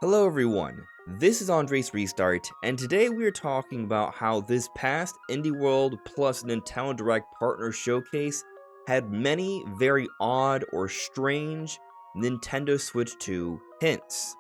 Hello everyone, this is AndresRestart, and today we are talking about how this past Indie World plus Nintendo Direct Partner Showcase had many very odd or strange Nintendo Switch 2 hints.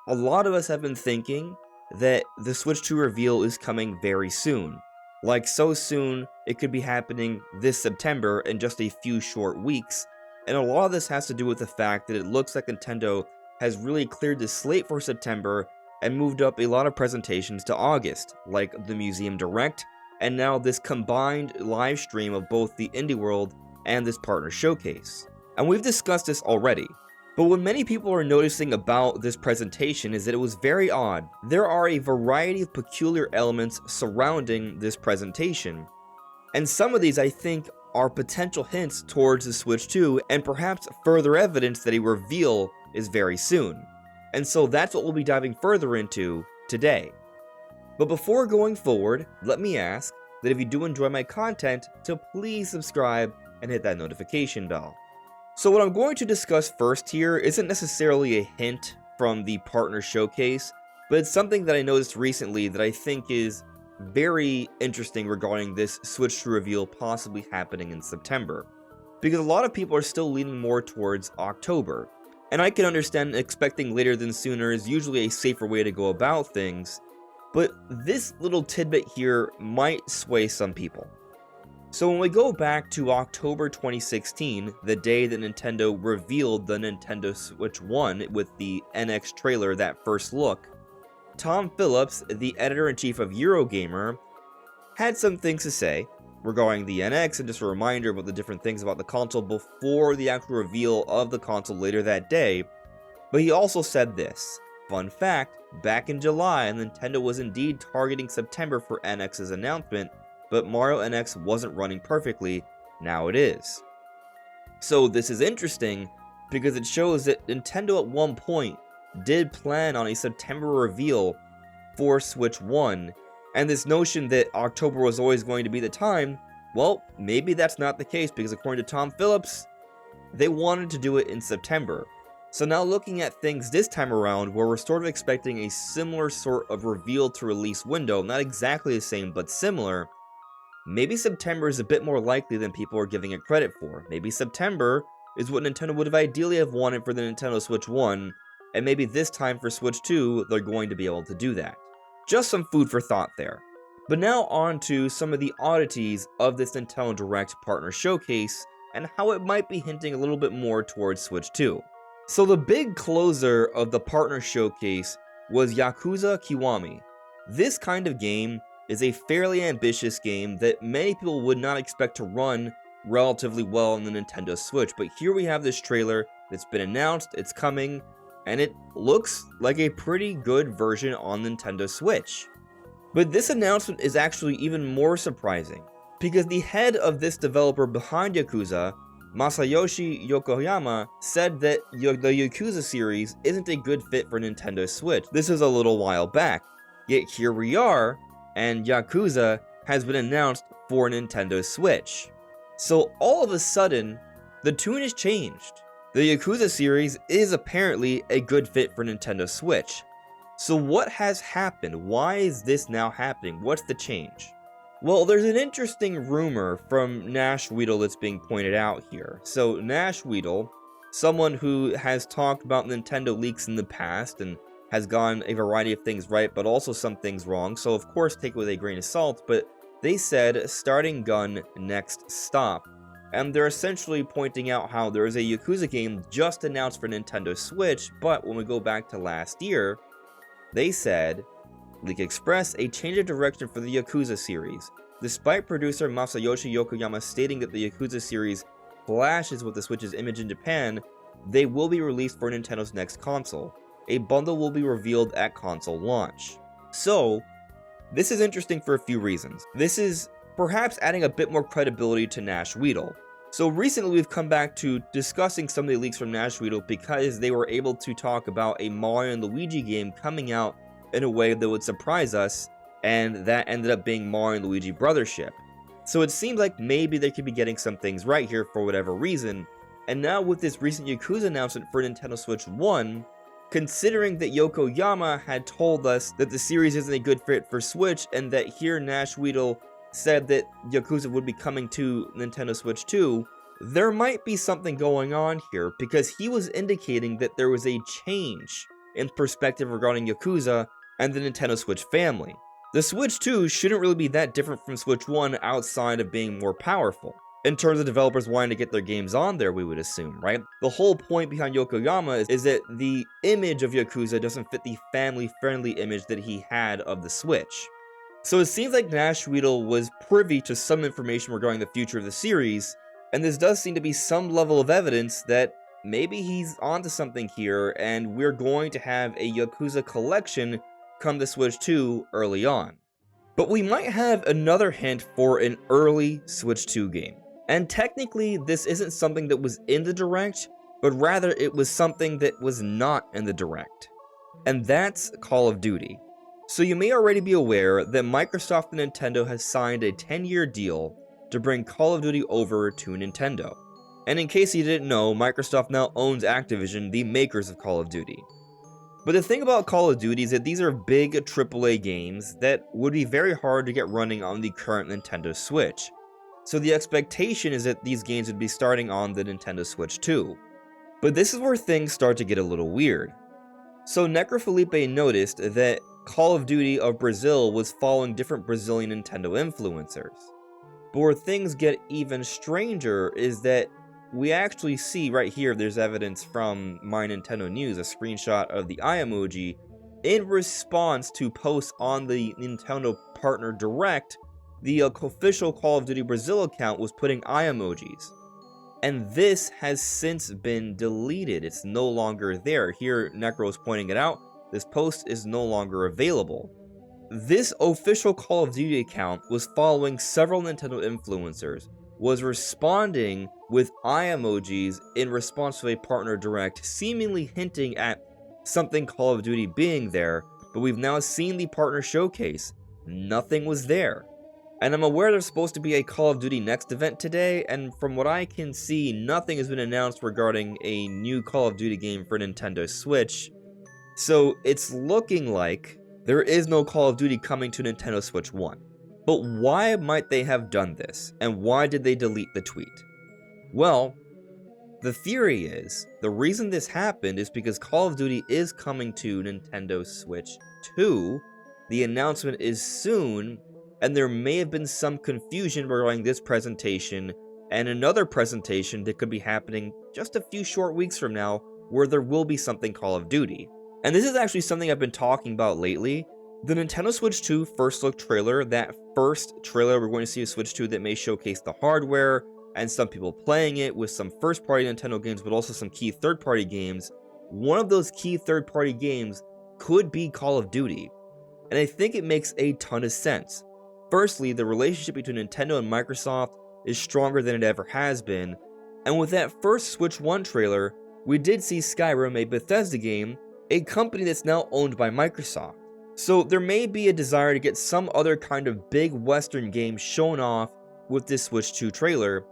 A lot of us have been thinking that the Switch 2 reveal is coming very soon. Like so soon, it could be happening this September in just a few short weeks, and a lot of this has to do with the fact that it looks like Nintendo has really cleared the slate for September and moved up a lot of presentations to August, like the Museum Direct, and now this combined live stream of both the Indie World and this partner showcase. And we've discussed this already, but what many people are noticing about this presentation is that it was very odd. There are a variety of peculiar elements surrounding this presentation, and some of these I think are potential hints towards the Switch 2 and perhaps further evidence that a reveal is very soon. And so that's what we'll be diving further into today. But before going forward, let me ask that if you do enjoy my content, to please subscribe and hit that notification bell. So what I'm going to discuss first here isn't necessarily a hint from the partner showcase, but it's something that I noticed recently that I think is very interesting regarding this Switch 2 reveal possibly happening in September. Because a lot of people are still leaning more towards October. And I can understand expecting later than sooner is usually a safer way to go about things, but this little tidbit here might sway some people. So when we go back to October 2016, the day that Nintendo revealed the Nintendo Switch 1 with the NX trailer, that first look, Tom Phillips, the editor-in-chief of Eurogamer, had some things to say regarding the NX, and just a reminder about the different things about the console before the actual reveal of the console later that day. But he also said this: fun fact, back in July, Nintendo was indeed targeting September for NX's announcement, but Mario NX wasn't running perfectly. Now it is. So this is interesting because it shows that Nintendo at one point did plan on a September reveal for Switch 1, and this notion that October was always going to be the time, well, maybe that's not the case, because according to Tom Phillips, they wanted to do it in September. So now looking at things this time around, where we're sort of expecting a similar sort of reveal to release window, not exactly the same, but similar, maybe September is a bit more likely than people are giving it credit for. Maybe September is what Nintendo would have ideally have wanted for the Nintendo Switch 1, and maybe this time for Switch 2, they're going to be able to do that. Just some food for thought there. But now on to some of the oddities of this Nintendo Direct Partner Showcase, and how it might be hinting a little bit more towards Switch 2. So the big closer of the Partner Showcase was Yakuza Kiwami. This kind of game is a fairly ambitious game that many people would not expect to run relatively well on the Nintendo Switch, but here we have this trailer that's been announced, it's coming, and it looks like a pretty good version on Nintendo Switch. But this announcement is actually even more surprising, because the head of this developer behind Yakuza, Masayoshi Yokoyama, said that the Yakuza series isn't a good fit for Nintendo Switch. This is a little while back, yet here we are, and Yakuza has been announced for Nintendo Switch. So all of a sudden, the tune has changed. The Yakuza series is apparently a good fit for Nintendo Switch. So what has happened? Why is this now happening? What's the change? Well, there's an interesting rumor from Nash Weedle that's being pointed out here. So Nash Weedle, someone who has talked about Nintendo leaks in the past and has gotten a variety of things right, but also some things wrong, so of course take it with a grain of salt, but they said starting gun, next stop. And they're essentially pointing out how there is a Yakuza game just announced for Nintendo Switch, but when we go back to last year, they said, Leak Express, a change of direction for the Yakuza series. Despite producer Masayoshi Yokoyama stating that the Yakuza series clashes with the Switch's image in Japan, they will be released for Nintendo's next console. A bundle will be revealed at console launch. So, this is interesting for a few reasons. This is perhaps adding a bit more credibility to Nash Weedle. So recently we've come back to discussing some of the leaks from Nash Weedle because they were able to talk about a Mario and Luigi game coming out in a way that would surprise us, and that ended up being Mario and Luigi Brothership. So it seems like maybe they could be getting some things right here for whatever reason, and now with this recent Yakuza announcement for Nintendo Switch 1, considering that Yokoyama had told us that the series isn't a good fit for Switch, and that here Nash Weedle said that Yakuza would be coming to Nintendo Switch 2, there might be something going on here, because he was indicating that there was a change in perspective regarding Yakuza and the Nintendo Switch family. The Switch 2 shouldn't really be that different from Switch 1 outside of being more powerful. In terms of developers wanting to get their games on there, we would assume, right? The whole point behind Yokoyama is that the image of Yakuza doesn't fit the family-friendly image that he had of the Switch. So it seems like Nash Weedle was privy to some information regarding the future of the series, and this does seem to be some level of evidence that maybe he's onto something here, and we're going to have a Yakuza collection come to Switch 2 early on. But we might have another hint for an early Switch 2 game. And technically, this isn't something that was in the Direct, but rather it was something that was not in the Direct. And that's Call of Duty. So you may already be aware that Microsoft and Nintendo has signed a 10-year deal to bring Call of Duty over to Nintendo. And in case you didn't know, Microsoft now owns Activision, the makers of Call of Duty. But the thing about Call of Duty is that these are big AAA games that would be very hard to get running on the current Nintendo Switch. So the expectation is that these games would be starting on the Nintendo Switch 2. But this is where things start to get a little weird. So Necrofelipe noticed that Call of Duty of Brazil was following different Brazilian Nintendo influencers. But where things get even stranger is that we actually see right here, there's evidence from My Nintendo News, a screenshot of the eye emoji, in response to posts on the Nintendo Partner Direct. The official Call of Duty Brazil account was putting eye emojis. And this has since been deleted. It's no longer there. Here, Necro is pointing it out. This post is no longer available. This official Call of Duty account was following several Nintendo influencers, was responding with eye emojis in response to a partner direct, seemingly hinting at something Call of Duty being there, but we've now seen the partner showcase. Nothing was there. And I'm aware there's supposed to be a Call of Duty Next event today, and from what I can see, nothing has been announced regarding a new Call of Duty game for Nintendo Switch. So it's looking like there is no Call of Duty coming to Nintendo Switch 1. But why might they have done this, and why did they delete the tweet? Well, the theory is, the reason this happened is because Call of Duty is coming to Nintendo Switch 2, the announcement is soon, and there may have been some confusion regarding this presentation and another presentation that could be happening just a few short weeks from now, where there will be something Call of Duty. And this is actually something I've been talking about lately. The Nintendo Switch 2 first look trailer, that first trailer we're going to see a Switch 2 that may showcase the hardware and some people playing it with some first party Nintendo games, but also some key third party games. One of those key third party games could be Call of Duty. And I think it makes a ton of sense. Firstly, the relationship between Nintendo and Microsoft is stronger than it ever has been, and with that first Switch 1 trailer, we did see Skyrim, a Bethesda game, a company that's now owned by Microsoft. So there may be a desire to get some other kind of big Western game shown off with this Switch 2 trailer,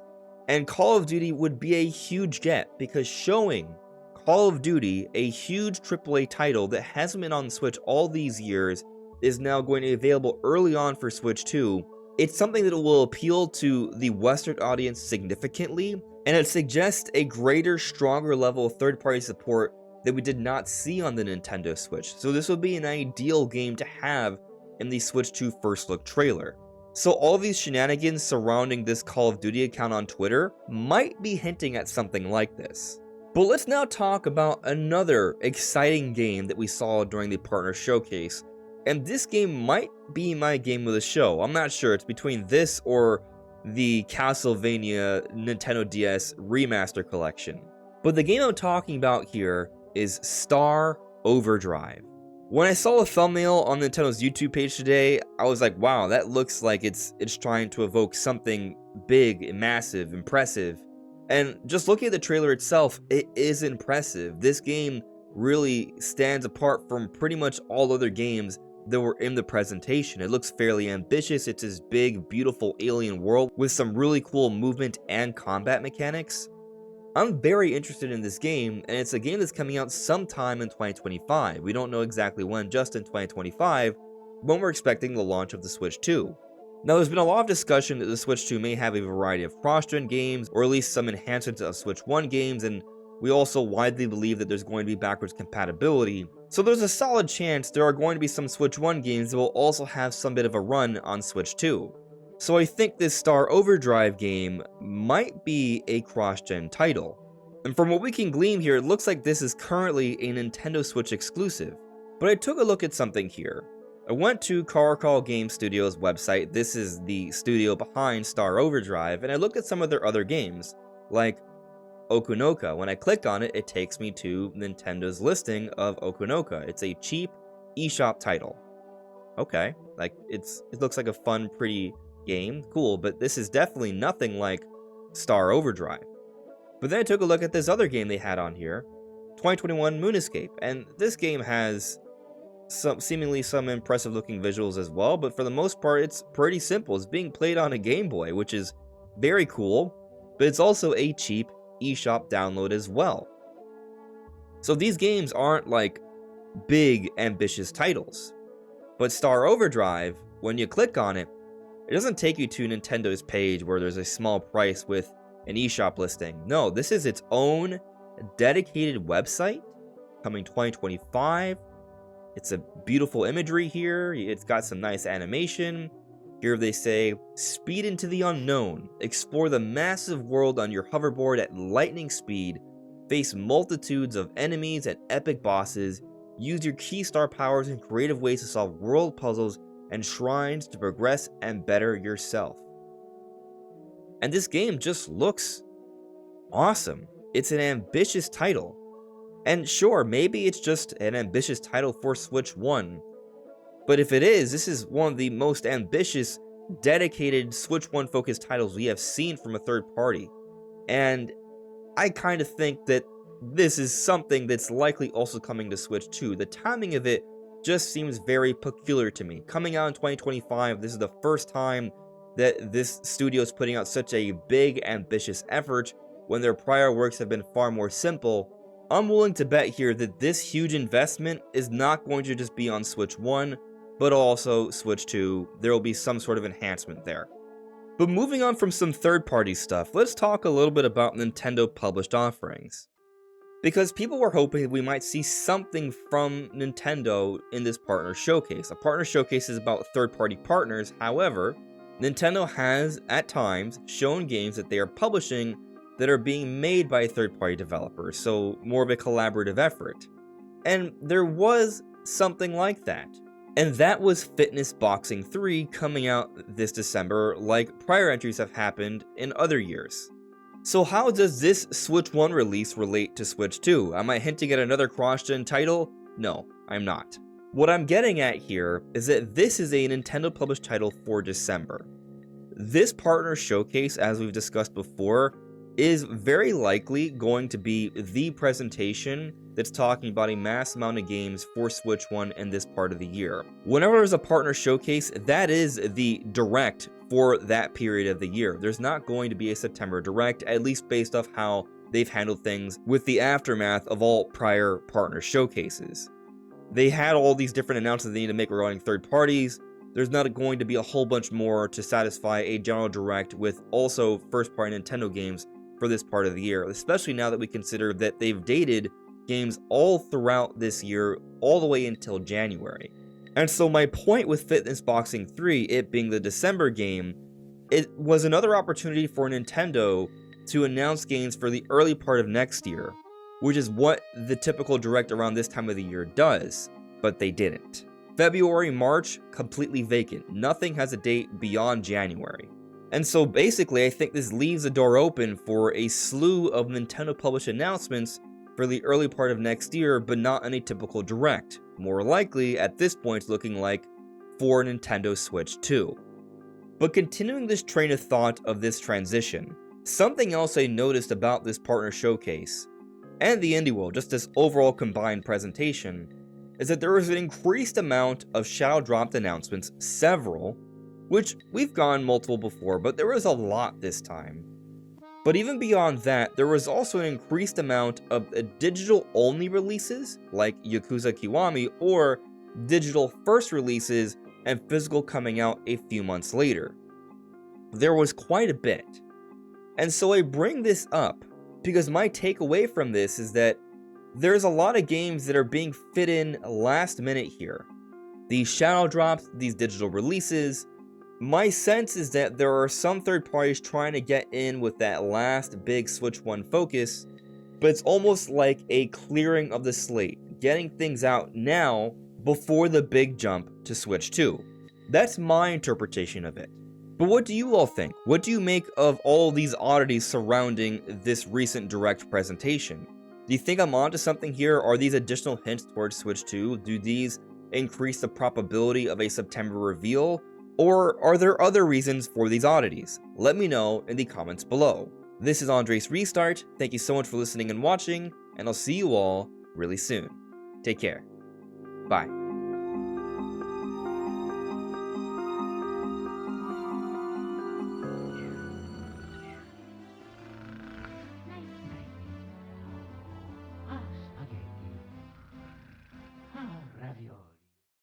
and Call of Duty would be a huge get, because showing Call of Duty, a huge AAA title that hasn't been on the Switch all these years, is now going to be available early on for Switch 2, it's something that will appeal to the Western audience significantly, and it suggests a greater, stronger level of third-party support that we did not see on the Nintendo Switch. So this would be an ideal game to have in the Switch 2 first look trailer. So all these shenanigans surrounding this Call of Duty account on Twitter might be hinting at something like this. But let's now talk about another exciting game that we saw during the partner showcase. And this game might be my game of the show. I'm not sure. It's between this or the Castlevania Nintendo DS Remaster Collection. But the game I'm talking about here is Star Overdrive. When I saw a thumbnail on Nintendo's YouTube page today, I was like, wow, that looks like it's trying to evoke something big, massive, impressive. And just looking at the trailer itself, it is impressive. This game really stands apart from pretty much all other games that were in the presentation. It looks fairly ambitious. It's this big, beautiful alien world with some really cool movement and combat mechanics. I'm very interested in this game, and it's a game that's coming out sometime in 2025. We don't know exactly when, just in 2025, when we're expecting the launch of the Switch 2. Now, there's been a lot of discussion that the Switch 2 may have a variety of cross-gen games, or at least some enhancements of Switch 1 games, and we also widely believe that there's going to be backwards compatibility. So there's a solid chance there are going to be some Switch 1 games that will also have some bit of a run on Switch 2. So I think this Star Overdrive game might be a cross-gen title. And from what we can glean here, it looks like this is currently a Nintendo Switch exclusive. But I took a look at something here. I went to Caracol Game Studios' website. This is the studio behind Star Overdrive, and I looked at some of their other games, like Okunoka. When I click on it, it takes me to Nintendo's listing of Okunoka. It's a cheap eShop title. Okay, like it looks like a fun, pretty game, cool, but this is definitely nothing like Star Overdrive. But then I took a look at this other game they had on here, 2021 Moon Escape, and this game has seemingly some impressive looking visuals as well, but for the most part it's pretty simple. It's being played on a Game Boy, which is very cool, but it's also a cheap eShop download as well. So these games aren't like big ambitious titles, but Star Overdrive, when you click on it, it doesn't take you to Nintendo's page where there's a small price with an eShop listing. No, this is its own dedicated website coming 2025. It's a beautiful imagery here. It's got some nice animation. Here they say, speed into the unknown. Explore the massive world on your hoverboard at lightning speed. Face multitudes of enemies and epic bosses. Use your key star powers in creative ways to solve world puzzles and shrines to progress and better yourself. And this game just looks awesome. It's an ambitious title. And sure, maybe it's just an ambitious title for Switch 1. But if it is, this is one of the most ambitious, dedicated Switch 1 focused titles we have seen from a third party. And I kind of think that this is something that's likely also coming to Switch 2. The timing of it just seems very peculiar to me. Coming out in 2025, this is the first time that this studio is putting out such a big, ambitious effort when their prior works have been far more simple. I'm willing to bet here that this huge investment is not going to just be on Switch 1, but also Switch 2. There will be some sort of enhancement there. But moving on from some third-party stuff, let's talk a little bit about Nintendo published offerings. Because people were hoping we might see something from Nintendo in this partner showcase. A partner showcase is about third-party partners. However, Nintendo has, at times, shown games that they are publishing that are being made by third-party developers, so more of a collaborative effort. And there was something like that. And that was Fitness Boxing 3 coming out this December, like prior entries have happened in other years. So how does this Switch 1 release relate to Switch 2? Am I hinting at another cross-gen title? No, I'm not. What I'm getting at here is that this is a Nintendo published title for December. This partner showcase, as we've discussed before, is very likely going to be the presentation that's talking about a mass amount of games for Switch 1 in this part of the year. Whenever there's a partner showcase, that is the direct for that period of the year. There's not going to be a September direct, at least based off how they've handled things with the aftermath of all prior partner showcases. They had all these different announcements they need to make regarding third parties. There's not going to be a whole bunch more to satisfy a general direct with also first-party Nintendo games for this part of the year, especially now that we consider that they've dated games all throughout this year, all the way until January. And so my point with Fitness Boxing 3, it being the December game, it was another opportunity for Nintendo to announce games for the early part of next year, which is what the typical direct around this time of the year does, but they didn't. February, March, completely vacant. Nothing has a date beyond January. And so basically, I think this leaves the door open for a slew of Nintendo published announcements for the early part of next year, but not in a typical direct. More likely, at this point, looking like for Nintendo Switch 2. But continuing this train of thought of this transition, something else I noticed about this partner showcase, and the Indie World, just this overall combined presentation, is that there was an increased amount of shadow dropped announcements, several, which we've gone multiple before, but there was a lot this time. But even beyond that, there was also an increased amount of digital-only releases, like Yakuza Kiwami, or digital-first releases and physical coming out a few months later. There was quite a bit. And so I bring this up because my takeaway from this is that there's a lot of games that are being fit in last minute here. These shadow drops, these digital releases. My sense is that there are some third parties trying to get in with that last big Switch 1 focus, but it's almost like a clearing of the slate, getting things out now before the big jump to Switch 2. That's my interpretation of it. But what do you all think? What do you make of all these oddities surrounding this recent Direct presentation? Do you think I'm onto something here? Are these additional hints towards Switch 2? Do these increase the probability of a September reveal? Or are there other reasons for these oddities? Let me know in the comments below. This is AndresRestart. Thank you so much for listening and watching, and I'll see you all really soon. Take care. Bye.